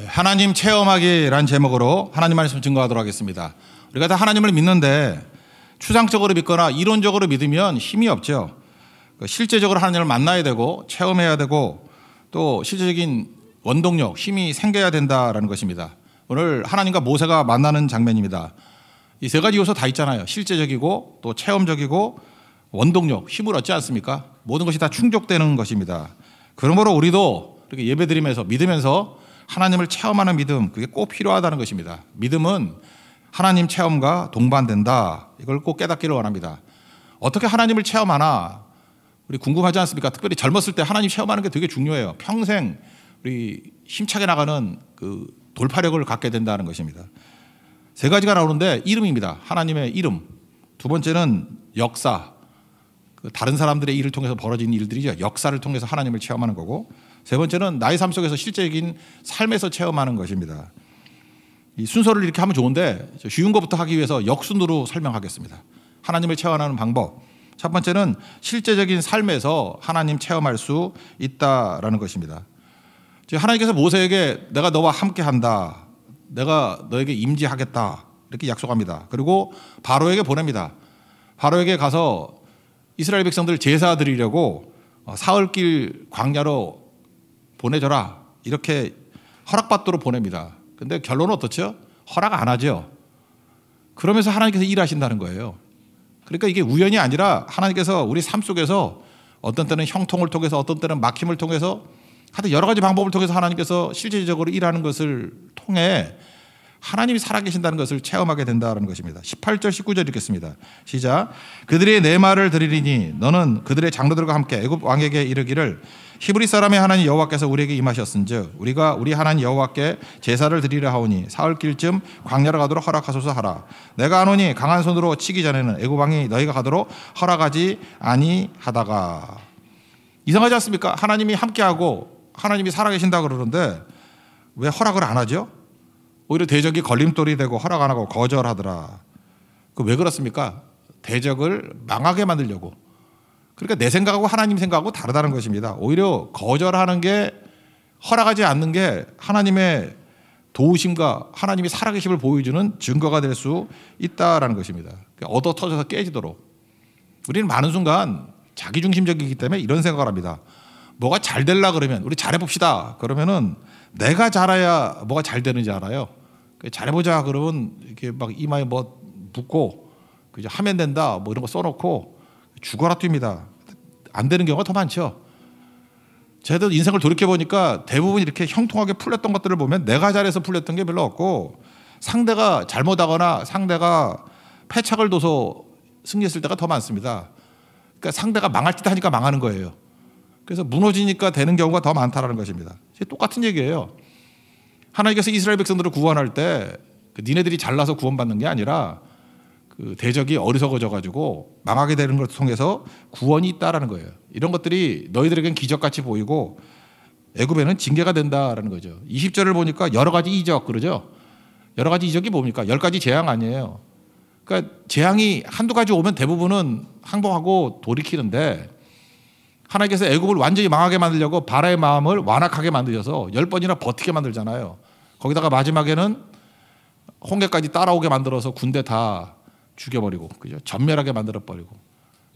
하나님 체험하기라는 제목으로 하나님 말씀 증거하도록 하겠습니다. 우리가 다 하나님을 믿는데 추상적으로 믿거나 이론적으로 믿으면 힘이 없죠. 실제적으로 하나님을 만나야 되고 체험해야 되고 또 실제적인 원동력, 힘이 생겨야 된다라는 것입니다. 오늘 하나님과 모세가 만나는 장면입니다. 이 세 가지 요소 다 있잖아요. 실제적이고 또 체험적이고 원동력, 힘을 얻지 않습니까? 모든 것이 다 충족되는 것입니다. 그러므로 우리도 이렇게 예배드리면서 믿으면서 하나님을 체험하는 믿음, 그게 꼭 필요하다는 것입니다. 믿음은 하나님 체험과 동반된다. 이걸 꼭 깨닫기를 원합니다. 어떻게 하나님을 체험하나 우리 궁금하지 않습니까? 특별히 젊었을 때 하나님 체험하는 게 되게 중요해요. 평생 우리 힘차게 나가는 그 돌파력을 갖게 된다는 것입니다. 세 가지가 나오는데 이름입니다. 하나님의 이름. 두 번째는 역사. 다른 사람들의 일을 통해서 벌어진 일들이죠. 역사를 통해서 하나님을 체험하는 거고, 세 번째는 나의 삶 속에서 실제적인 삶에서 체험하는 것입니다. 이 순서를 이렇게 하면 좋은데 쉬운 것부터 하기 위해서 역순으로 설명하겠습니다. 하나님을 체험하는 방법. 첫 번째는 실제적인 삶에서 하나님 체험할 수 있다라는 것입니다. 하나님께서 모세에게 내가 너와 함께한다. 내가 너에게 임재하겠다. 이렇게 약속합니다. 그리고 바로에게 보냅니다. 바로에게 가서 이스라엘 백성들 제사 드리려고 사흘길 광야로 보내줘라. 이렇게 허락받도록 보냅니다. 근데 결론은 어떻죠? 허락 안 하죠. 그러면서 하나님께서 일하신다는 거예요. 그러니까 이게 우연이 아니라 하나님께서 우리 삶 속에서 어떤 때는 형통을 통해서 어떤 때는 막힘을 통해서 하여튼 여러 가지 방법을 통해서 하나님께서 실질적으로 일하는 것을 통해 하나님이 살아계신다는 것을 체험하게 된다는 것입니다. 18절 19절 읽겠습니다. 시작. 그들이 내 말을 들으리니 너는 그들의 장로들과 함께 애굽 왕에게 이르기를 히브리 사람의 하나님 여호와께서 우리에게 임하셨은즉 우리가 우리 하나님 여호와께 제사를 드리려 하오니 사흘길쯤 광야로 가도록 허락하소서 하라. 내가 하노니 강한 손으로 치기 전에는 애굽 왕이 너희가 가도록 허락하지 아니하다가. 이상하지 않습니까? 하나님이 함께하고 하나님이 살아계신다 그러는데 왜 허락을 안 하죠? 오히려 대적이 걸림돌이 되고 허락 안 하고 거절하더라. 왜 그렇습니까? 대적을 망하게 만들려고. 그러니까 내 생각하고 하나님 생각하고 다르다는 것입니다. 오히려 거절하는 게, 허락하지 않는 게 하나님의 도우심과 하나님이 살아계심을 보여주는 증거가 될 수 있다라는 것입니다. 얻어 터져서 깨지도록. 우리는 많은 순간 자기중심적이기 때문에 이런 생각을 합니다. 뭐가 잘 되려 그러면 우리 잘해봅시다. 그러면은 내가 잘해야 뭐가 잘 되는지 알아요. 잘해보자 그러면 이렇게 막 이마에 뭐 묻고 그죠, 하면 된다 뭐 이런 거 써놓고 죽어라 뜁니다. 안 되는 경우가 더 많죠. 제가 인생을 돌이켜보니까 대부분 이렇게 형통하게 풀렸던 것들을 보면 내가 잘해서 풀렸던 게 별로 없고 상대가 잘못하거나 상대가 패착을 둬서 승리했을 때가 더 많습니다. 그러니까 상대가 망할 듯 하니까 망하는 거예요. 그래서 무너지니까 되는 경우가 더 많다는 것입니다. 똑같은 얘기예요. 하나님께서 이스라엘 백성들을 구원할 때 니네들이 잘나서 구원받는 게 아니라 그 대적이 어리석어져가지고 망하게 되는 것을 통해서 구원이 있다라는 거예요. 이런 것들이 너희들에겐 기적같이 보이고 애굽에는 징계가 된다라는 거죠. 20절을 보니까 여러 가지 이적 그러죠. 여러 가지 이적이 뭡니까? 10가지 재앙 아니에요. 그러니까 재앙이 한두 가지 오면 대부분은 항복하고 돌이키는데 하나님께서 애굽을 완전히 망하게 만들려고 바라의 마음을 완악하게 만드셔서 10번이나 버티게 만들잖아요. 거기다가 마지막에는 홍해까지 따라오게 만들어서 군대 다 죽여버리고, 그죠? 전멸하게 만들어버리고.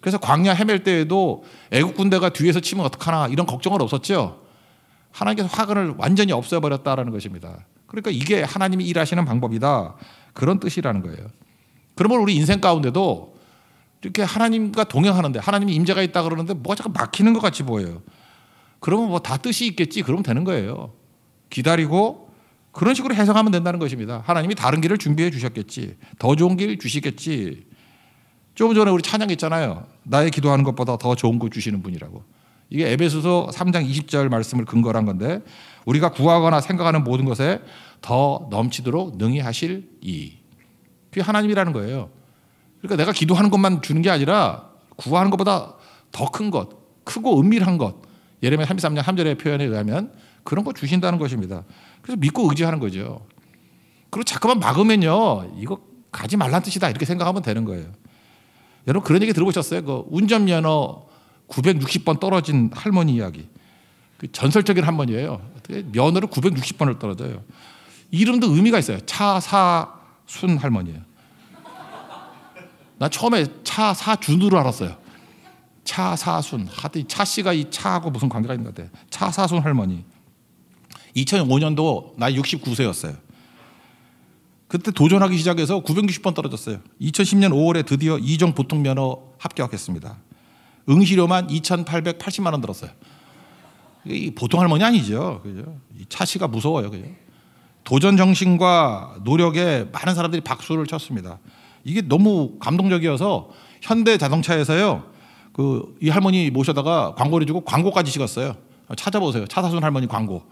그래서 광야 헤맬 때에도 애국 군대가 뒤에서 치면 어떡하나 이런 걱정은 없었죠. 하나님께서 화근을 완전히 없애버렸다라는 것입니다. 그러니까 이게 하나님이 일하시는 방법이다. 그런 뜻이라는 거예요. 그러면 우리 인생 가운데도 이렇게 하나님과 동행하는데 하나님이 임재가 있다 그러는데 뭐가 자꾸 막히는 것 같이 보여요. 그러면 뭐 다 뜻이 있겠지. 그러면 되는 거예요. 기다리고 그런 식으로 해석하면 된다는 것입니다. 하나님이 다른 길을 준비해 주셨겠지. 더 좋은 길 주시겠지. 조금 전에 우리 찬양했잖아요. 나의 기도하는 것보다 더 좋은 거 주시는 분이라고. 이게 에베소서 3장 20절 말씀을 근거로 한 건데 우리가 구하거나 생각하는 모든 것에 더 넘치도록 능히 하실 이. 그게 하나님이라는 거예요. 그러니까 내가 기도하는 것만 주는 게 아니라 구하는 것보다 더 큰 것, 크고 은밀한 것. 예레미야 33장 3절의 표현에 의하면 그런 거 주신다는 것입니다. 그래서 믿고 의지하는 거죠. 그리고 자꾸만 막으면요, 이거 가지 말란 뜻이다 이렇게 생각하면 되는 거예요. 여러분 그런 얘기 들어보셨어요? 그 운전면허 960번 떨어진 할머니 이야기. 그 전설적인 할머니예요. 면허를 960번을 떨어져요. 이름도 의미가 있어요. 차사순 할머니예요. 나 처음에 차사준으로 알았어요. 차사순. 하여튼 차씨가 이 차하고 무슨 관계가 있는 것 같아요. 차사순 할머니. 2005년도 나이 69세였어요. 그때 도전하기 시작해서 960번 떨어졌어요. 2010년 5월에 드디어 2종 보통면허 합격했습니다. 응시료만 2,880만 원 들었어요. 이 보통 할머니 아니죠. 그죠? 이 차씨가 무서워요. 그죠? 도전 정신과 노력에 많은 사람들이 박수를 쳤습니다. 이게 너무 감동적이어서 현대 자동차에서요, 이 할머니 모셔다가 광고를 주고 광고까지 찍었어요. 찾아보세요. 차사순 할머니 광고.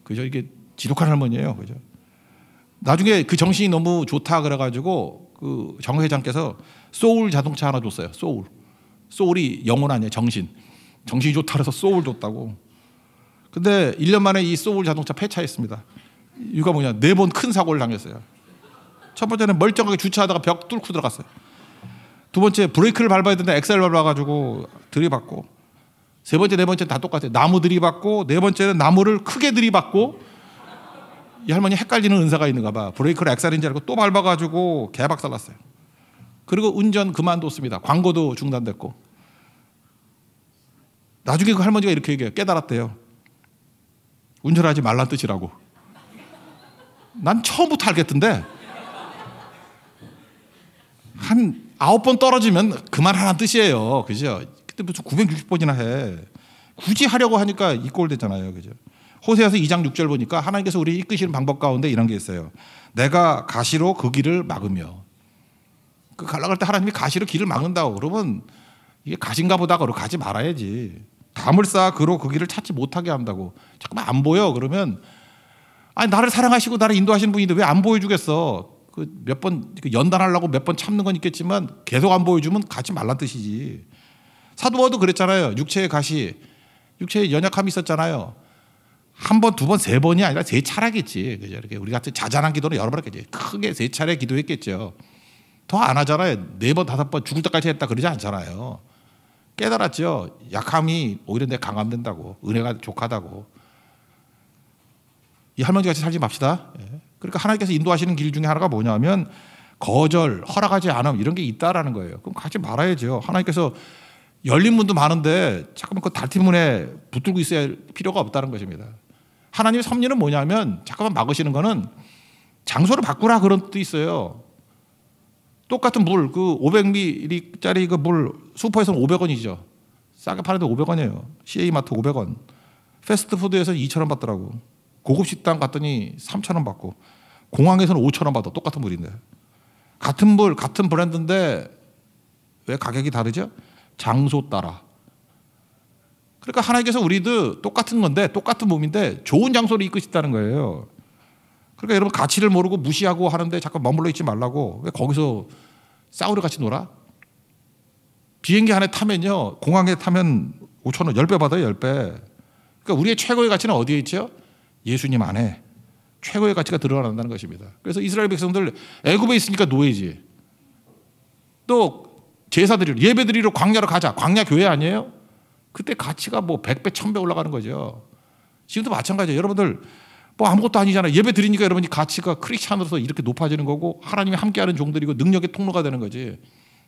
그죠? 이게 지독한 할머니예요. 그죠? 나중에 그 정신이 너무 좋다 그래가지고 정 회장께서 소울 자동차 하나 줬어요. 소울이 영혼 아니에요. 정신이 좋다 그래서 소울 줬다고. 근데 1년 만에 이 소울 자동차 폐차했습니다. 이유가 뭐냐? 4번 큰 사고를 당했어요. 첫 번째는 멀쩡하게 주차하다가 벽 뚫고 들어갔어요. 두 번째 브레이크를 밟아야 되는데 엑셀 밟아가지고 들이받고. 세 번째, 네 번째는 다 똑같아요. 나무 들이받고, 네 번째는 나무를 크게 들이받고. 이 할머니 헷갈리는 은사가 있는가 봐. 브레이크를 엑셀인 줄 알고 또 밟아가지고 개박살 났어요. 그리고 운전 그만뒀습니다. 광고도 중단됐고. 나중에 그 할머니가 이렇게 얘기해요. 깨달았대요. 운전하지 말란 뜻이라고. 난 처음부터 알겠던데 한 9번 떨어지면 그만하라는 뜻이에요. 그죠? 그때 무슨 960번이나 해. 굳이 하려고 하니까 이 꼴 됐잖아요. 그죠? 호세아서 2장 6절 보니까 하나님께서 우리를 이끄시는 방법 가운데 이런 게 있어요. 내가 가시로 그 길을 막으며. 가려고 할 때 하나님이 가시로 길을 막는다고. 그러면 이게 가신가 보다 그러고 가지 말아야지. 담을 쌓아 그로 그 길을 찾지 못하게 한다고. 잠깐만 안 보여. 그러면 아니 나를 사랑하시고 나를 인도하시는 분인데 왜 안 보여주겠어. 몇 번 연단하려고 몇 번 참는 건 있겠지만 계속 안 보여주면 가지 말란 뜻이지. 사도 바울도 그랬잖아요. 육체의 가시, 육체의 연약함이 있었잖아요. 한 번, 두 번, 세 번이 아니라 세 차례겠지. 그죠? 이렇게 우리 같은 자잘한 기도는 여러 번 했겠지. 크게 세 차례 기도했겠죠. 더 안 하잖아요. 4번, 5번 죽을 때까지 했다 그러지 않잖아요. 깨달았죠. 약함이 오히려 내 강함된다고. 은혜가 족하다고. 이 할머니 같이 살지 맙시다. 그러니까 하나님께서 인도하시는 길 중에 하나가 뭐냐면 거절, 허락하지 않음 이런 게 있다라는 거예요. 그럼 가지 말아야죠. 하나님께서 열린 문도 많은데 잠깐만 그 달티문에 붙들고 있어야 필요가 없다는 것입니다. 하나님의 섭리는 뭐냐면 잠깐만 막으시는 거는 장소를 바꾸라 그런 뜻도 있어요. 똑같은 물, 500ml짜리 그 물 슈퍼에서는 500원이죠. 싸게 파는데 500원이에요. CA마트 500원. 패스트푸드에서 2,000원 받더라고. 고급 식당 갔더니 3,000원 받고. 공항에서는 5,000원 받아. 똑같은 물인데. 같은 물, 같은 브랜드인데 왜 가격이 다르죠? 장소 따라. 그러니까 하나님께서 우리도 똑같은 건데 똑같은 몸인데 좋은 장소를 이끄시다는 거예요. 그러니까 여러분 가치를 모르고 무시하고 하는데 잠깐 머물러 있지 말라고. 왜 거기서 싸우려 같이 놀아? 비행기 안에 타면요. 공항에 타면 5,000원 10배 받아요. 10배. 그러니까 우리의 최고의 가치는 어디에 있죠? 예수님 안에 최고의 가치가 드러난다는 것입니다. 그래서 이스라엘 백성들 애굽에 있으니까 노예지. 또 제사드리러 예배드리러 광야로 가자. 광야 교회 아니에요? 그때 가치가 뭐 100배 1000배 올라가는 거죠. 지금도 마찬가지예요. 여러분들 뭐 아무것도 아니잖아요. 예배 드리니까 여러분이 가치가 크리스찬으로서 이렇게 높아지는 거고 하나님이 함께하는 종들이고 능력의 통로가 되는 거지.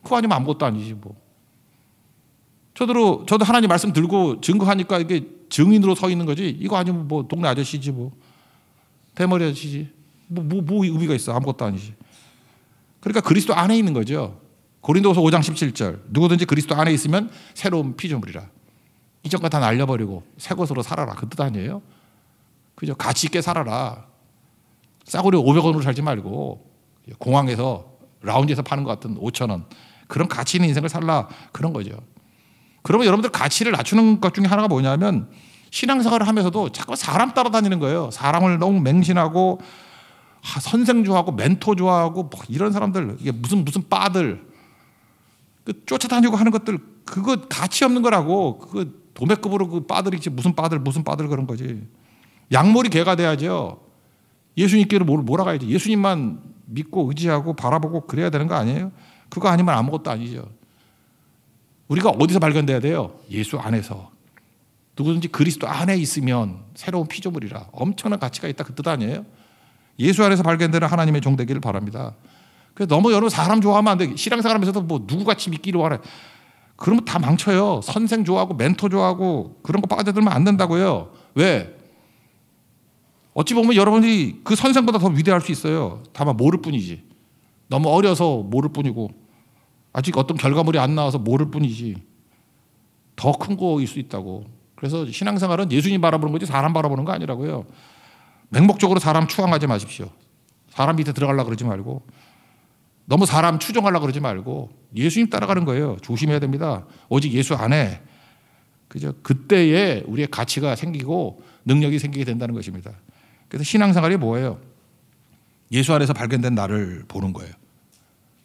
그거 아니면 아무것도 아니지 뭐. 저도 하나님 말씀 들고 증거하니까 이게 증인으로 서 있는 거지. 이거 아니면 뭐 동네 아저씨지 뭐. 대머리 아저씨지. 뭐 의미가 있어. 아무것도 아니지. 그러니까 그리스도 안에 있는 거죠. 고린도후서 5장 17절. 누구든지 그리스도 안에 있으면 새로운 피조물이라. 이전 거 다 날려버리고 새 것으로 살아라. 그 뜻 아니에요? 그죠? 가치 있게 살아라. 싸구려 500원으로 살지 말고 공항에서 라운지에서 파는 것 같은 5,000원. 그런 가치 있는 인생을 살라. 그런 거죠. 그러면 여러분들 가치를 낮추는 것 중에 하나가 뭐냐면 신앙생활을 하면서도 자꾸 사람 따라다니는 거예요. 사람을 너무 맹신하고 선생 좋아하고 멘토 좋아하고 뭐 이런 사람들 이게 무슨 빠들 쫓아다니고 하는 것들 그거 가치 없는 거라고. 그거 도매급으로 그 빠들이지 무슨 빠들 그런 거지. 양머리 개가 돼야죠. 예수님께로 몰아가야지. 예수님만 믿고 의지하고 바라보고 그래야 되는 거 아니에요? 그거 아니면 아무것도 아니죠. 우리가 어디서 발견돼야 돼요? 예수 안에서. 누구든지 그리스도 안에 있으면 새로운 피조물이라. 엄청난 가치가 있다 그 뜻 아니에요? 예수 안에서 발견되는 하나님의 종 되기를 바랍니다. 그래서 너무 여러분 사람 좋아하면 안 돼. 신앙생활하면서도 뭐 누구같이 믿기를 원해. 그러면 다 망쳐요. 선생 좋아하고 멘토 좋아하고 그런 거 빠져들면 안 된다고요. 왜? 어찌 보면 여러분이 그 선생보다 더 위대할 수 있어요. 다만 모를 뿐이지. 너무 어려서 모를 뿐이고 아직 어떤 결과물이 안 나와서 모를 뿐이지. 더 큰 거일 수 있다고. 그래서 신앙생활은 예수님 바라보는 거지 사람 바라보는 거 아니라고요. 맹목적으로 사람 추앙하지 마십시오. 사람 밑에 들어가려고 그러지 말고 너무 사람 추종하려고 그러지 말고 예수님 따라가는 거예요. 조심해야 됩니다. 오직 예수 안에 그죠? 그때에 우리의 가치가 생기고 능력이 생기게 된다는 것입니다. 그래서 신앙생활이 뭐예요? 예수 안에서 발견된 나를 보는 거예요.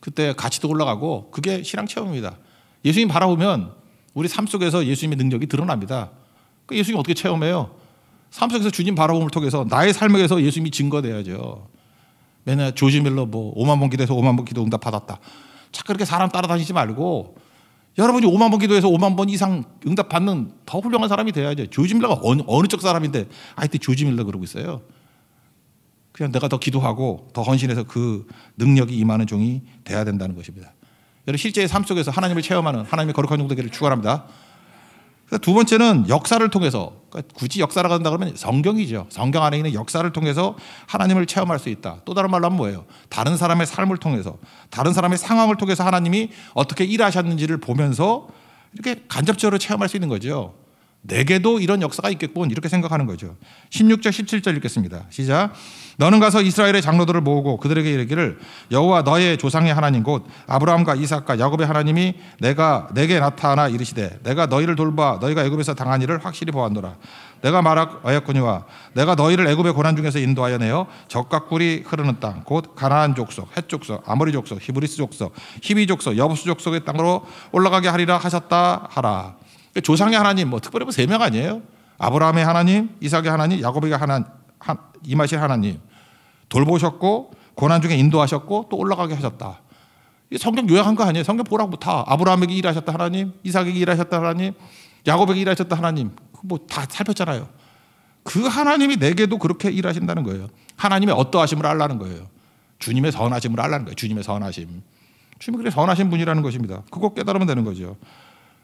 그때 가치도 올라가고 그게 신앙 체험입니다. 예수님 바라보면 우리 삶 속에서 예수님의 능력이 드러납니다. 그 예수님 어떻게 체험해요? 삶 속에서 주님 바라봄을 통해서 나의 삶에서 예수님이 증거돼야죠. 맨날 조지 밀러 뭐 5만 번 기도해서 5만 번 기도 응답 받았다. 자꾸 그렇게 사람 따라다니지 말고 여러분이 5만 번 기도해서 5만 번 이상 응답 받는 더 훌륭한 사람이 돼야죠. 조지 밀러가 어느 쪽 사람인데 하여튼 조지 밀러 그러고 있어요. 그냥 내가 더 기도하고 더 헌신해서 그 능력이 임하는 종이 돼야 된다는 것입니다. 여러분 실제의 삶 속에서 하나님을 체험하는 하나님의 거룩한 종 되기를 축원합니다. 두 번째는 역사를 통해서, 그러니까 굳이 역사라고 한다 그러면 성경이죠. 성경 안에 있는 역사를 통해서 하나님을 체험할 수 있다. 또 다른 말로 하면 뭐예요? 다른 사람의 삶을 통해서, 다른 사람의 상황을 통해서 하나님이 어떻게 일하셨는지를 보면서 이렇게 간접적으로 체험할 수 있는 거죠. 내게도 이런 역사가 있겠군 이렇게 생각하는 거죠. 16절 17절 읽겠습니다. 시작. 너는 가서 이스라엘의 장로들을 모으고 그들에게 이르기를 여호와 너의 조상의 하나님 곧 아브라함과 이삭과 야곱의 하나님이 내게 나타나 이르시되 내가 너희를 돌봐 너희가 애굽에서 당한 일을 확실히 보았노라. 내가 말하였거니와 내가 너희를 애굽의 고난 중에서 인도하여 내어 젖과 꿀이 흐르는 땅 곧 가나안 족속, 헷 족속, 아모리 족속, 히브리스 족속, 히비 족속, 여부수 족속의 땅으로 올라가게 하리라 하셨다 하라. 조상의 하나님 뭐 특별히 3명 아니에요? 아브라함의 하나님, 이삭의 하나님, 야곱에게 임하실 하나님 돌보셨고 고난 중에 인도하셨고 또 올라가게 하셨다. 이게 성경 요약한 거 아니에요? 성경 보라고 다 아브라함에게 일하셨다 하나님, 이삭에게 일하셨다 하나님, 야곱에게 일하셨다 하나님 뭐 다 살폈잖아요. 그 하나님이 내게도 그렇게 일하신다는 거예요. 하나님의 어떠하심을 알라는 거예요. 주님의 선하심을 알라는 거예요. 주님의 선하심. 주님이 그렇게 선하신 분이라는 것입니다. 그거 깨달으면 되는 거죠.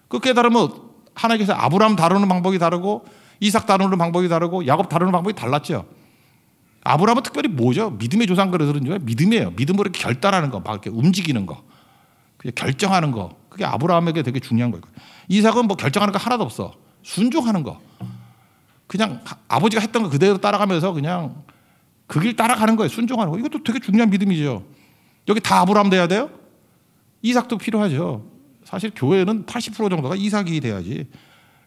그 깨달으면 하나님께서 아브라함 다루는 방법이 다르고 이삭 다루는 방법이 다르고 야곱 다루는 방법이 달랐죠. 아브라함은 특별히 뭐죠? 믿음의 조상 그러는 줄 믿음이에요. 믿음으로 이렇게 결단하는 거, 막 이렇게 움직이는 거, 결정하는 거. 그게 아브라함에게 되게 중요한 거예요. 이삭은 뭐 결정하는 거 하나도 없어. 순종하는 거. 그냥 아버지가 했던 거 그대로 따라가면서 그냥 그 길 따라가는 거예요. 순종하는 거. 이것도 되게 중요한 믿음이죠. 여기 다 아브라함 돼야 돼요? 이삭도 필요하죠. 사실 교회는 80% 정도가 이삭이 돼야지.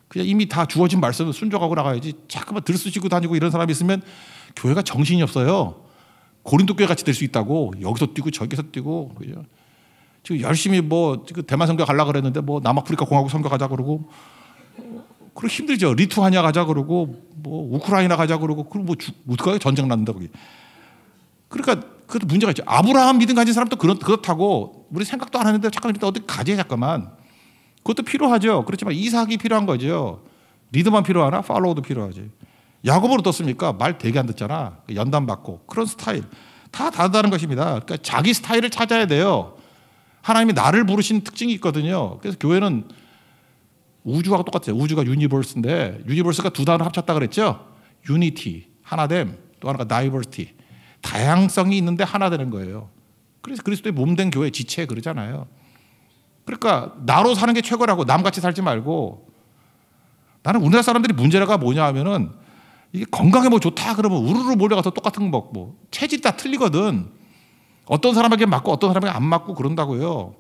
그냥 이미 다 주어진 말씀을 순종하고 나가야지. 자꾸만 들쑤시고 다니고 이런 사람이 있으면 교회가 정신이 없어요. 고린도 교회 같이 될 수 있다고. 여기서 뛰고 저기서 뛰고. 그죠? 지금 열심히 뭐 대만 선교 가려고 그랬는데 뭐 남아프리카 공화국 선교 가자 그러고. 그리고 힘들죠. 리투아니아 가자 그러고 뭐 우크라이나 가자 그러고 그리고 뭐 어떡하게 전쟁 난다 거기. 그러니까 그것도 문제가 있죠. 아브라함 믿음 가진 사람도 그렇다고 우리 생각도 안 하는데 잠깐 어디 가지 잠깐만. 그것도 필요하죠. 그렇지만 이삭이 필요한 거죠. 리더만 필요하나? 팔로우도 필요하지. 야곱은 어떻습니까? 말 되게 안 듣잖아. 연단 받고 그런 스타일 다 다르다는 것입니다. 그러니까 자기 스타일을 찾아야 돼요. 하나님이 나를 부르신 특징이 있거든요. 그래서 교회는 우주하고 똑같아요. 우주가 유니버스인데 유니버스가 두 단어 합쳤다 그랬죠. 유니티 하나됨 또 하나가 다이버시티 다양성이 있는데 하나 되는 거예요. 그래서 그리스도의 몸된 교회 지체 그러잖아요. 그러니까 나로 사는 게 최고라고 남같이 살지 말고 나는 우리나라 사람들이 문제가 뭐냐 하면은 이게 건강에 뭐 좋다 그러면 우르르 몰려가서 똑같은 거 먹고 체질이 다 틀리거든. 어떤 사람에게 맞고 어떤 사람에게 안 맞고 그런다고요.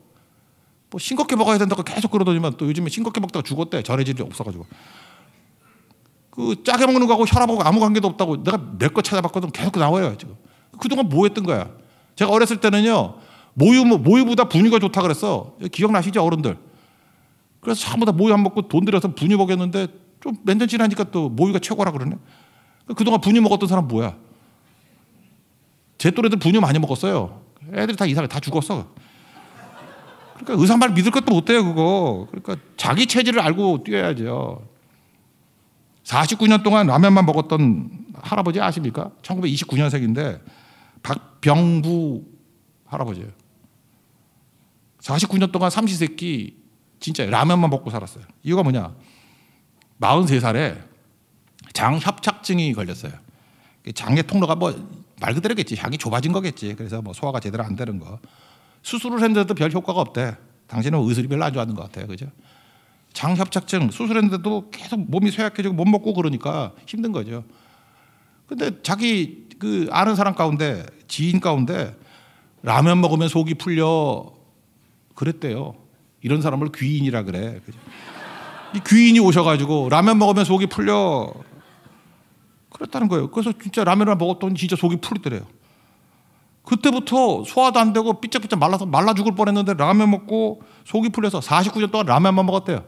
뭐 싱겁게 먹어야 된다고 계속 그러더니만 또 요즘에 싱겁게 먹다가 죽었대. 전해질이 없어가지고. 그 짜게 먹는 거하고 혈압하고 아무 관계도 없다고 내가 몇 거 찾아봤거든. 계속 나와요 지금. 그동안 뭐 했던 거야? 제가 어렸을 때는요 모유보다 분유가 좋다 그랬어. 기억나시죠 어른들? 그래서 전부 다 모유 안 먹고 돈 들여서 분유 먹였는데 좀 몇 년 지나니까 또 모유가 최고라 그러네. 그동안 분유 먹었던 사람 뭐야? 제 또래들 분유 많이 먹었어요. 애들이 다 이상해 다 죽었어. 그러니까 의사 말 믿을 것도 못 돼요 그거. 그러니까 자기 체질을 알고 뛰어야죠. 49년 동안 라면만 먹었던 할아버지 아십니까? 1929년생인데 박병부 할아버지예요. 49년 동안 삼시세끼 진짜 라면만 먹고 살았어요. 이유가 뭐냐? 43살에 장협착증이 걸렸어요. 장의 통로가 뭐 말 그대로겠지. 향이 좁아진 거겠지. 그래서 뭐 소화가 제대로 안 되는 거. 수술을 했는데도 별 효과가 없대. 당신은 의술이 별로 안 좋아하는 것 같아요. 그죠? 장협착증 수술했는데도 계속 몸이 쇠약해지고 못 먹고 그러니까 힘든 거죠. 근데 자기 그 아는 사람 가운데 지인 가운데 라면 먹으면 속이 풀려 그랬대요. 이런 사람을 귀인이라 그래. 그죠? 이 귀인이 오셔가지고 라면 먹으면 속이 풀려 그랬다는 거예요. 그래서 진짜 라면을 먹었더니 진짜 속이 풀리더래요. 그때부터 소화도 안 되고 삐쩍삐쩍 말라서 말라 죽을 뻔했는데 라면 먹고 속이 풀려서 49년 동안 라면만 먹었대요.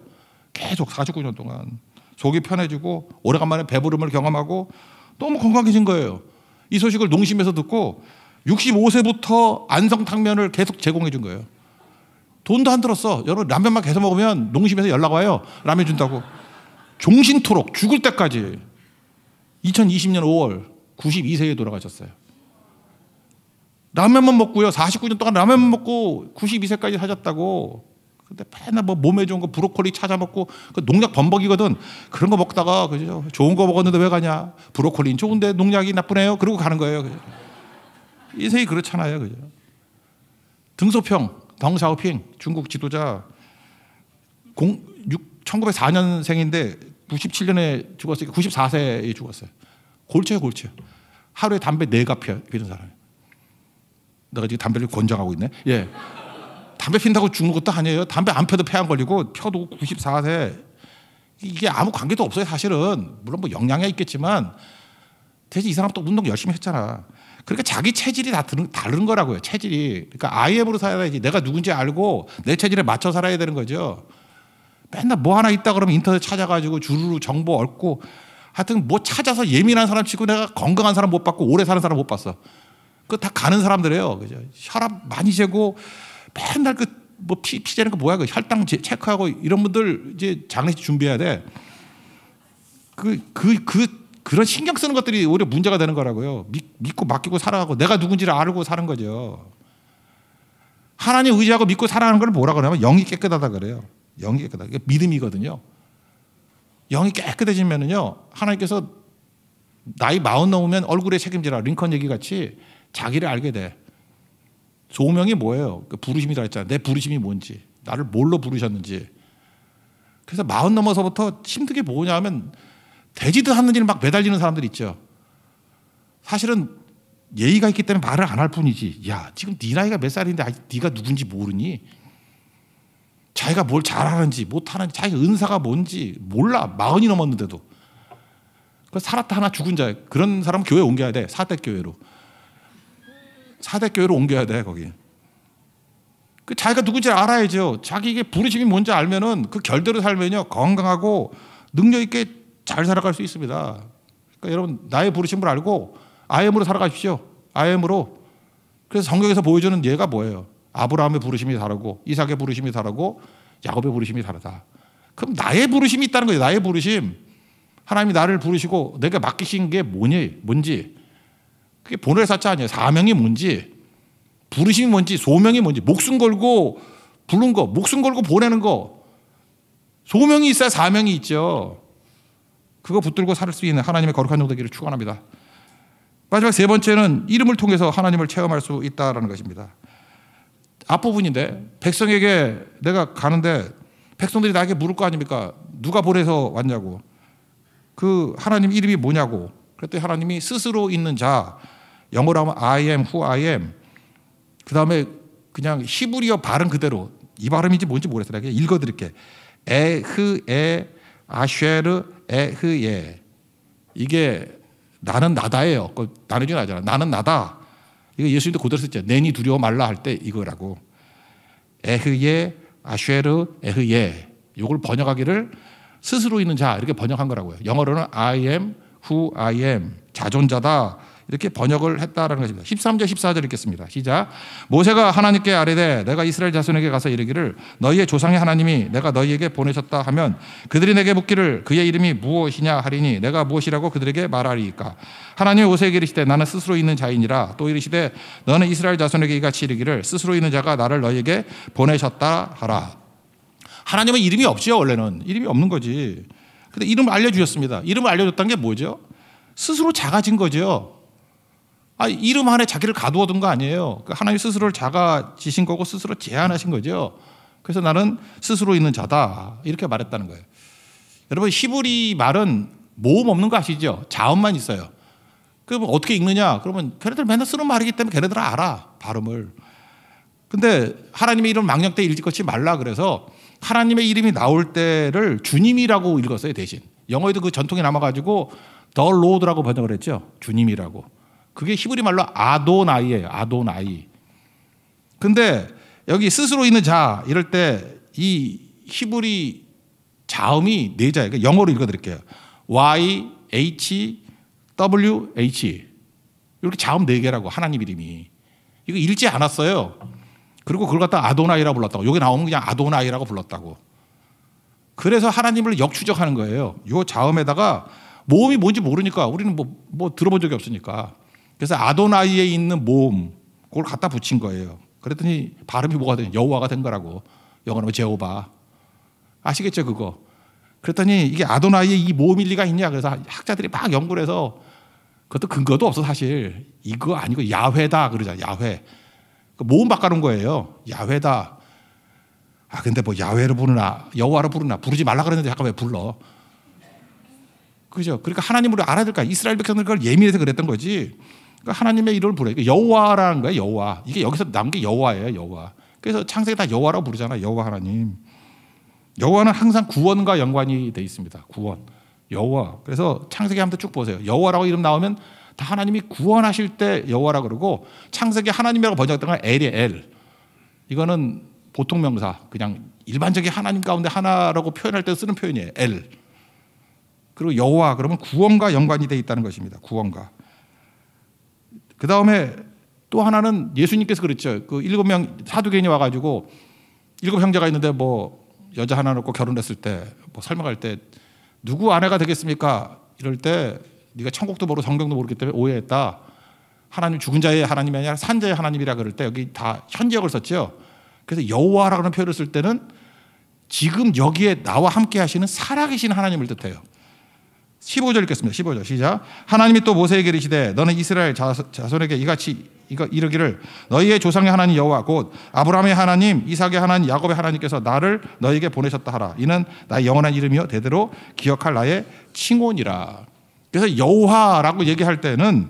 계속 49년 동안 속이 편해지고 오래간만에 배부름을 경험하고 너무 건강해진 거예요. 이 소식을 농심에서 듣고 65세부터 안성탕면을 계속 제공해 준 거예요. 돈도 안 들었어. 여러분 라면만 계속 먹으면 농심에서 연락 와요. 라면 준다고. 종신토록 죽을 때까지. 2020년 5월 92세에 돌아가셨어요. 라면만 먹고요. 49년 동안 라면만 먹고 92세까지 사셨다고. 근데 맨날 뭐 몸에 좋은 거 브로콜리 찾아 먹고 그 농약 범벅이거든. 그런 거 먹다가 그죠? 좋은 거 먹었는데 왜 가냐? 브로콜리는 좋은데 농약이 나쁘네요. 그러고 가는 거예요. 그죠? 인생이 그렇잖아요. 그죠? 등소평, 덩샤오핑 중국 지도자 1904년생인데 97년에 죽었으니까 94세에 죽었어요. 골초예요, 골초. 하루에 담배 4갑 피는 사람이에요. 내가 지금 담배를 권장하고 있네. 예. 담배 핀다고 죽는 것도 아니에요. 담배 안 펴도 폐 안 걸리고 펴도 94세. 이게 아무 관계도 없어요, 사실은. 물론 뭐 영향이 있겠지만 대신 이 사람 또 운동 열심히 했잖아. 그러니까 자기 체질이 다 다른 거라고요. 체질이. 그러니까 IM으로 살아야지. 내가 누군지 알고 내 체질에 맞춰 살아야 되는 거죠. 맨날 뭐 하나 있다 그러면 인터넷 찾아가지고 주르르 정보 얻고 하여튼 뭐 찾아서 예민한 사람 치고 내가 건강한 사람 못 봤고 오래 사는 사람 못 봤어. 그거 다 가는 사람들이에요. 그죠? 혈압 많이 재고 맨날 그 뭐 피 재는 거 뭐야? 그 혈당 체크하고 이런 분들 이제 장례식 준비해야 돼. 그런 신경 쓰는 것들이 오히려 문제가 되는 거라고요. 믿고 맡기고 살아가고 내가 누군지를 알고 사는 거죠. 하나님 의지하고 믿고 살아가는 걸 뭐라 그러냐면 영이 깨끗하다 그래요. 영이 깨끗하다. 이게 믿음이거든요. 영이 깨끗해지면은요, 하나님께서 나이 40 넘으면 얼굴에 책임지라. 링컨 얘기 같이 자기를 알게 돼. 소명이 뭐예요? 그 부르심이라 했잖아요. 내 부르심이 뭔지, 나를 뭘로 부르셨는지. 그래서 40 넘어서부터 힘든 게 뭐냐면 되지도 않는 일 막 매달리는 사람들 있죠. 사실은 예의가 있기 때문에 말을 안 할 뿐이지. 야, 지금 네 나이가 몇 살인데 아직 네가 누군지 모르니? 자기가 뭘 잘하는지 못하는지 자기 은사가 뭔지 몰라. 40이 넘었는데도. 살았다 하나 죽은 자, 그런 사람은 교회 옮겨야 돼. 사대교회로 옮겨야 돼. 거기 그 자기가 누군지 알아야죠. 자기에게 부르심이 뭔지 알면은 그 결대로 살면요 건강하고 능력 있게 잘 살아갈 수 있습니다. 그러니까 여러분 나의 부르심을 알고 IM으로 살아가십시오. IM으로. 그래서 성경에서 보여주는 예가 뭐예요? 아브라함의 부르심이 다르고 이삭의 부르심이 다르고 야곱의 부르심이 다르다. 그럼 나의 부르심이 있다는 거예요. 나의 부르심. 하나님이 나를 부르시고 내가 맡기신 게 뭔지. 그게 본래 사자 아니에요. 사명이 뭔지, 부르심이 뭔지, 소명이 뭔지. 목숨 걸고 부른 거, 목숨 걸고 보내는 거. 소명이 있어야 사명이 있죠. 그거 붙들고 살 수 있는 하나님의 거룩한 종 되기를 축원합니다. 마지막 세 번째는 이름을 통해서 하나님을 체험할 수 있다라는 것입니다. 앞부분인데 백성에게 내가 가는데 백성들이 나에게 물을 거 아닙니까? 누가 보내서 왔냐고. 그 하나님 이름이 뭐냐고. 그랬더니 하나님이 스스로 있는 자, 영어로 하면 I am who I am. 그 다음에 그냥 히브리어 발음 그대로, 이 발음인지 뭔지 모르겠어요. 그냥 읽어드릴게. 에흐에 아쉐르 에흐예. 이게 나는 나다예요. 나누지 나잖아. 나는 나다. 이거 예수님도 그대로 썼죠. 내니 두려워 말라 할 때 이거라고. 에흐예 아쉐르 에흐예. 이걸 번역하기를 스스로 있는 자 이렇게 번역한 거라고요. 영어로는 I am who I am. 자존자다. 이렇게 번역을 했다라는 것입니다. 13절 14절 읽겠습니다. 시작. 모세가 하나님께 아뢰되 내가 이스라엘 자손에게 가서 이르기를 너희의 조상의 하나님이 내가 너희에게 보내셨다 하면 그들이 내게 묻기를 그의 이름이 무엇이냐 하리니 내가 무엇이라고 그들에게 말하리이까. 하나님이 모세에게 이르시되 나는 스스로 있는 자이니라. 또 이르시되 너는 이스라엘 자손에게 이같이 이르기를 스스로 있는 자가 나를 너희에게 보내셨다 하라. 하나님은 이름이 없지요. 원래는 이름이 없는 거지. 근데 이름을 알려주셨습니다. 이름을 알려줬다는 게 뭐죠? 스스로 작아진 거죠. 이름 안에 자기를 가두어둔 거 아니에요. 하나님 스스로를 작아지신 거고 스스로 제한하신 거죠. 그래서 나는 스스로 있는 자다 이렇게 말했다는 거예요. 여러분 히브리 말은 모음 없는 거 아시죠? 자음만 있어요. 그러면 어떻게 읽느냐? 그러면 걔네들 맨날 쓰는 말이기 때문에 걔네들 알아 발음을. 근데 하나님의 이름 망령 때 읽지 말라 그래서 하나님의 이름이 나올 때를 주님이라고 읽었어요. 대신 영어에도 그 전통이 남아가지고 The Lord라고 번역을 했죠. 주님이라고. 그게 히브리 말로 아도나이예요. 아도나이. 근데 여기 스스로 있는 자 이럴 때 이 히브리 자음이 네 자예요. 그러니까 영어로 읽어드릴게요. Y, H, W, H 이렇게 자음 네 개라고 하나님 이름이. 이거 읽지 않았어요. 그리고 그걸 갖다 아도나이라고 불렀다고. 여기 나오면 그냥 아도나이라고 불렀다고. 그래서 하나님을 역추적하는 거예요. 이 자음에다가 모음이 뭔지 모르니까 우리는 뭐 들어본 적이 없으니까. 그래서 아도나이에 있는 모음 그걸 갖다 붙인 거예요. 그랬더니 발음이 뭐가 된 여호와가 된 거라고. 영어로 제호바. 아시겠죠 그거. 그랬더니 이게 아도나이에 이 모음일 리가 있냐. 그래서 학자들이 막 연구를 해서 그것도 근거도 없어 사실. 이거 아니고 야훼다 그러잖아. 야훼. 모음 바꿔놓은 거예요. 야훼다. 근데 뭐 야훼로 부르나 여호와로 부르나 부르지 말라 그랬는데 잠깐 왜 불러. 그죠? 그러니까 하나님으로 알아야 될까? 이스라엘 백성들 그걸 예민해서 그랬던 거지. 그러니까 하나님의 이름을 부르요. 여호와라는 거예요. 여호와. 이게 여기서 남은 게 여호와예요. 여호와. 그래서 창세기 다 여호와라고 부르잖아요. 여호와 하나님. 여호와는 항상 구원과 연관이 돼 있습니다. 구원. 여호와. 그래서 창세기 한번 쭉 보세요. 여호와라고 이름 나오면 다 하나님이 구원하실 때 여호와라고 그러고 창세기 하나님이라고 번역했던 건 엘이에요. 엘. 이거는 보통 명사. 그냥 일반적인 하나님 가운데 하나라고 표현할 때 쓰는 표현이에요. 엘. 그리고 여호와 그러면 구원과 연관이 돼 있다는 것입니다. 구원과. 그 다음에 또 하나는 예수님께서 그랬죠. 그 7명 사두개인이 와가지고 7 형제가 있는데 뭐 여자 하나 놓고 결혼했을 때 뭐 설명할 때 누구 아내가 되겠습니까? 이럴 때 네가 천국도 모르고 성경도 모르기 때문에 오해했다. 하나님 죽은 자의 하나님이 아니라 산 자의 하나님이라 그럴 때 여기 다 현지역을 썼죠. 그래서 여호와라는 표현을 쓸 때는 지금 여기에 나와 함께 하시는 살아계신 하나님을 뜻해요. 15절 읽겠습니다. 15절 시작. 하나님이 또 모세에게 이르시되 너는 이스라엘 자손에게 이같이 이르기를 너희의 조상의 하나님 여호와 곧 아브라함의 하나님 이삭의 하나님 야곱의 하나님께서 나를 너희에게 보내셨다 하라. 이는 나의 영원한 이름이요 대대로 기억할 나의 칭혼이라. 그래서 여호와라고 얘기할 때는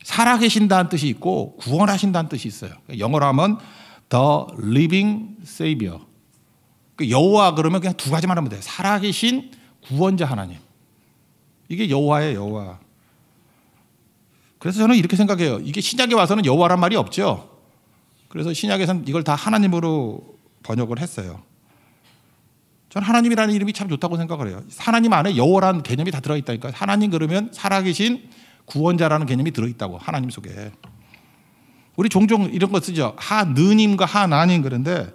살아계신다는 뜻이 있고 구원하신다는 뜻이 있어요. 영어로 하면 The Living Savior. 여호와 그러면 그냥 두 가지만 하면 돼요. 살아계신 구원자 하나님. 이게 여호와예요. 여호와. 그래서 저는 이렇게 생각해요. 이게 신약에 와서는 여호와란 말이 없죠. 그래서 신약에서는 이걸 다 하나님으로 번역을 했어요. 저는 하나님이라는 이름이 참 좋다고 생각을 해요. 하나님 안에 여호와라는 개념이 다 들어있다니까. 하나님 그러면 살아계신 구원자라는 개념이 들어있다고. 하나님 속에. 우리 종종 이런 거 쓰죠. 하느님과 하나님 그런데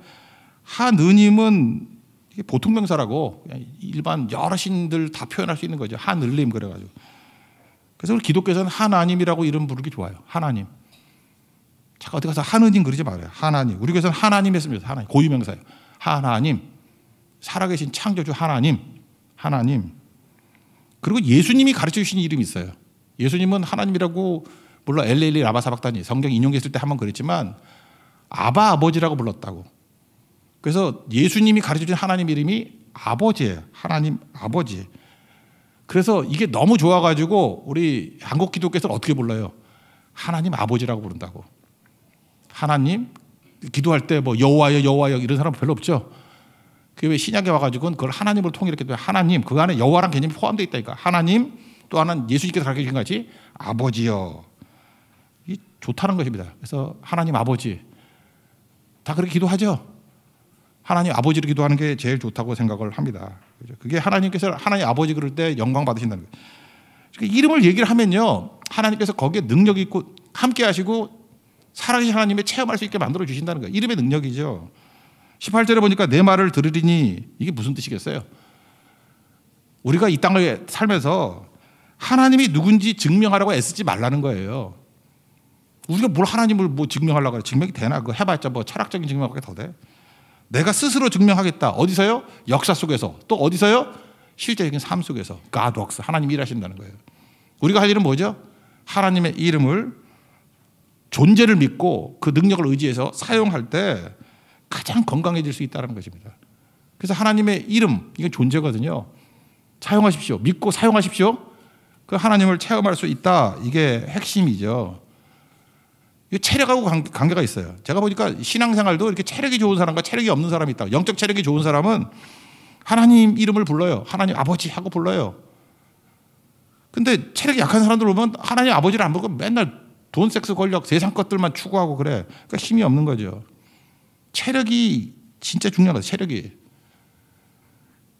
하느님은 이게 보통 명사라고 일반 여러 신들 다 표현할 수 있는 거죠. 하늘님 그래가지고. 그래서 우리 기독교에서는 하나님이라고 이름 부르기 좋아요. 하나님. 잠깐 어디 가서 하느님 그러지 말아요. 하나님. 우리 교회에서는 하나님 했습니다. 하나님. 고유명사예요. 하나님. 살아계신 창조주 하나님. 하나님. 그리고 예수님이 가르쳐 주신 이름이 있어요. 예수님은 하나님이라고 물론 엘레일리 라바사박다니 성경 인용했을 때 한번 그랬지만 아바 아버지라고 불렀다고. 그래서 예수님이 가르쳐준 하나님 이름이 아버지예요. 하나님 아버지. 그래서 이게 너무 좋아가지고 우리 한국 기독교에서는 어떻게 불러요? 하나님 아버지라고 부른다고. 하나님 기도할 때 뭐 여호와여 여호와여 이런 사람 별로 없죠. 그게 왜 신약에 와가지고는 그걸 하나님으로 통일했기 때문에 하나님 그 안에 여호와란 개념이 포함되어 있다니까. 하나님 또 하나는 예수님께서 가르쳐 주신 같이 아버지여. 이 좋다는 것입니다. 그래서 하나님 아버지 다 그렇게 기도하죠. 하나님 아버지를 기도하는 게 제일 좋다고 생각을 합니다. 그게 하나님께서 하나님 아버지 그럴 때 영광 받으신다는 거예요. 그러니까 이름을 얘기를 하면요, 하나님께서 거기에 능력이 있고 함께 하시고 살아계신 하나님의 체험할 수 있게 만들어 주신다는 거예요. 이름의 능력이죠. 18절에 보니까 내 말을 들으리니, 이게 무슨 뜻이겠어요? 우리가 이 땅을 살면서 하나님이 누군지 증명하라고 애쓰지 말라는 거예요. 우리가 뭘 하나님을 뭐 증명하려고 그래. 증명이 되나? 그거 해봤자 뭐 철학적인 증명밖에 더 돼. 내가 스스로 증명하겠다. 어디서요? 역사 속에서. 또 어디서요? 실제적인 삶 속에서. God works. 하나님이 일하신다는 거예요. 우리가 할 일은 뭐죠? 하나님의 이름을, 존재를 믿고 그 능력을 의지해서 사용할 때 가장 건강해질 수 있다는 것입니다. 그래서 하나님의 이름, 이게 존재거든요. 사용하십시오. 믿고 사용하십시오. 그 하나님을 체험할 수 있다. 이게 핵심이죠. 이게 체력하고 관계가 있어요. 제가 보니까 신앙생활도 이렇게 체력이 좋은 사람과 체력이 없는 사람이 있다. 영적 체력이 좋은 사람은 하나님 이름을 불러요. 하나님 아버지 하고 불러요. 근데 체력이 약한 사람들 보면 하나님 아버지를 안 부르고 맨날 돈, 섹스, 권력, 세상 것들만 추구하고 그래. 그러니까 힘이 없는 거죠. 체력이 진짜 중요한 거예요. 체력이.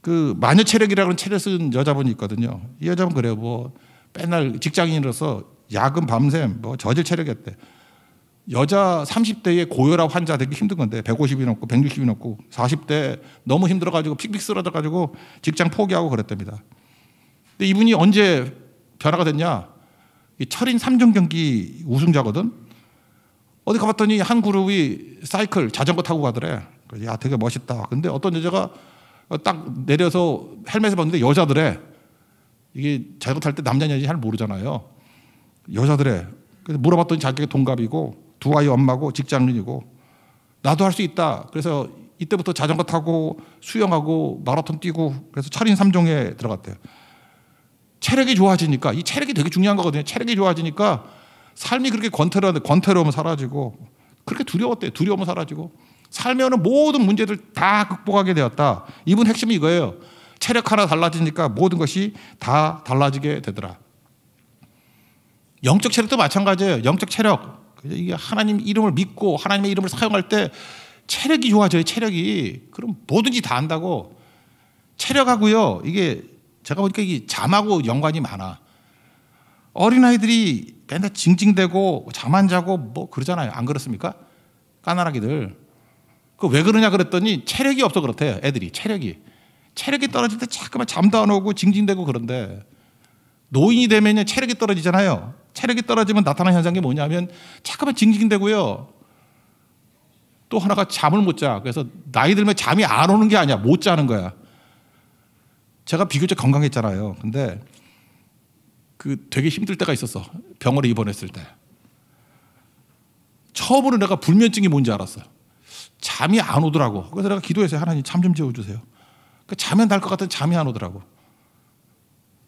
그 마녀 체력이라는 책을 쓴 여자분이 있거든요. 이 여자분 그래요. 뭐 맨날 직장인으로서 야근 밤샘 뭐 저질 체력이었대. 여자 30대의 고혈압 환자 되기 힘든 건데 150이 넘고 160이 넘고 40대 너무 힘들어가지고 픽픽 쓰러져가지고 직장 포기하고 그랬답니다. 근데 이분이 언제 변화가 됐냐? 이 철인 3종 경기 우승자거든. 어디 가봤더니 한 그룹이 사이클 자전거 타고 가더래. 야, 되게 멋있다. 근데 어떤 여자가 딱 내려서 헬멧을 봤는데 여자들에, 이게 자전거 탈 때 남자냐 여자 잘 모르잖아요. 여자들에. 그래서 물어봤더니 자기가 동갑이고 두 아이 엄마고 직장인이고 나도 할 수 있다. 그래서 이때부터 자전거 타고 수영하고 마라톤 뛰고 그래서 철인 3종에 들어갔대요. 체력이 좋아지니까, 이 체력이 되게 중요한 거거든요. 체력이 좋아지니까 삶이 그렇게 권태로우면 사라지고, 그렇게 두려웠대요. 두려우면 사라지고, 살면은 모든 문제들 다 극복하게 되었다. 이분 핵심이 이거예요. 체력 하나 달라지니까 모든 것이 다 달라지게 되더라. 영적 체력도 마찬가지예요. 영적 체력. 이게 하나님 이름을 믿고 하나님의 이름을 사용할 때 체력이 좋아져요. 체력이. 그럼 뭐든지 다 한다고. 체력하고요, 이게 제가 보니까 이게 잠하고 연관이 많아. 어린아이들이 맨날 징징대고 잠 안 자고 뭐 그러잖아요. 안 그렇습니까? 까나라기들. 그 왜 그러냐 그랬더니 체력이 없어 그렇대요. 애들이 체력이 떨어질 때 자꾸만 잠도 안 오고 징징대고 그런데, 노인이 되면 체력이 떨어지잖아요. 체력이 떨어지면 나타나는 현상이 뭐냐면 자꾸만 징징대고요. 또 하나가 잠을 못 자. 그래서 나이 들면 잠이 안 오는 게 아니야. 못 자는 거야. 제가 비교적 건강했잖아요. 근데 그 되게 힘들 때가 있었어. 병원에 입원했을 때. 처음으로 내가 불면증이 뭔지 알았어요. 잠이 안 오더라고. 그래서 내가 기도했어요. 하나님 잠 좀 재워주세요. 자면 날 것 같은 잠이 안 오더라고.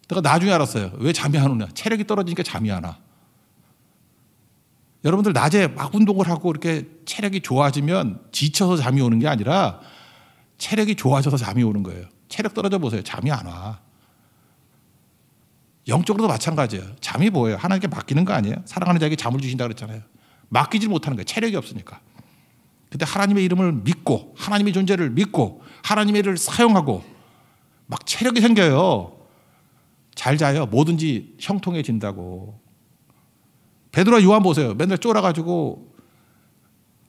내가 나중에 알았어요. 왜 잠이 안 오냐. 체력이 떨어지니까 잠이 안 와. 여러분들 낮에 막 운동을 하고 이렇게 체력이 좋아지면 지쳐서 잠이 오는 게 아니라 체력이 좋아져서 잠이 오는 거예요. 체력 떨어져 보세요. 잠이 안 와. 영적으로도 마찬가지예요. 잠이 뭐예요? 하나님께 맡기는 거 아니에요? 사랑하는 자에게 잠을 주신다 그랬잖아요. 맡기질 못하는 거예요. 체력이 없으니까. 근데 하나님의 이름을 믿고 하나님의 존재를 믿고 하나님의 일을 사용하고 막 체력이 생겨요. 잘 자요. 뭐든지 형통해진다고. 베드로와 요한 보세요. 맨날 쫄아가지고,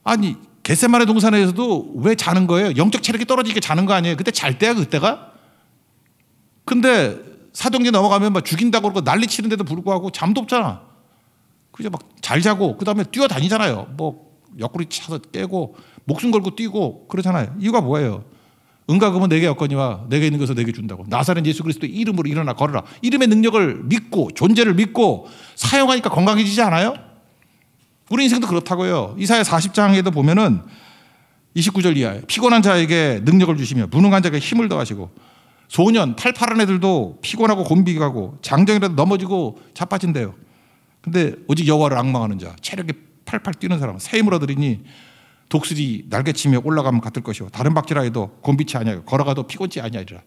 아니 겟세마네 동산에서도 왜 자는 거예요? 영적 체력이 떨어지니까 자는 거 아니에요? 그때 잘 때야 그때가? 근데 사도행전 넘어가면 막 죽인다고 그러고 난리 치는데도 불구하고 잠도 없잖아. 그죠? 막 잘 자고 그다음에 뛰어다니잖아요. 뭐 옆구리 차서 깨고 목숨 걸고 뛰고 그러잖아요. 이유가 뭐예요? 은과 금은 내게 없거니와 내게 있는 것을 내게 준다고. 나사렛 예수 그리스도의 이름으로 일어나 걸어라. 이름의 능력을 믿고 존재를 믿고 사용하니까 건강해지지 않아요? 우리 인생도 그렇다고요. 이사야 40장에도 보면은 29절 이하에 피곤한 자에게 능력을 주시며 무능한 자에게 힘을 더하시고, 소년 팔팔한 애들도 피곤하고 곤비가고 장정이라도 넘어지고 자빠진대요. 근데 오직 여호와를 앙망하는 자, 체력이 팔팔 뛰는 사람은 새 힘을 얻으리니 독수리 날개치며 올라가면 같을 것이고 다른 박지라 해도 곤비치 아니하고 걸어가도 피곤치 아니하리라.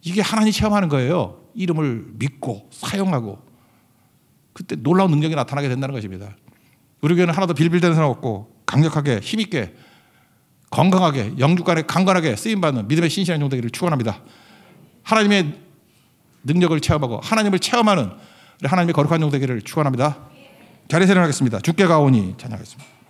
이게 하나님 체험하는 거예요. 이름을 믿고 사용하고 그때 놀라운 능력이 나타나게 된다는 것입니다. 우리 교회는 하나도 빌빌대는 사람 없고 강력하게 힘있게 건강하게 영육간에 강건하게 쓰임받는 믿음의 신실한 종되기를 축원합니다. 하나님의 능력을 체험하고 하나님을 체험하는 우리 하나님의 거룩한 종 되기를 축원합니다. 자리에서 일어나겠습니다. 주께 가오니 찬양하겠습니다.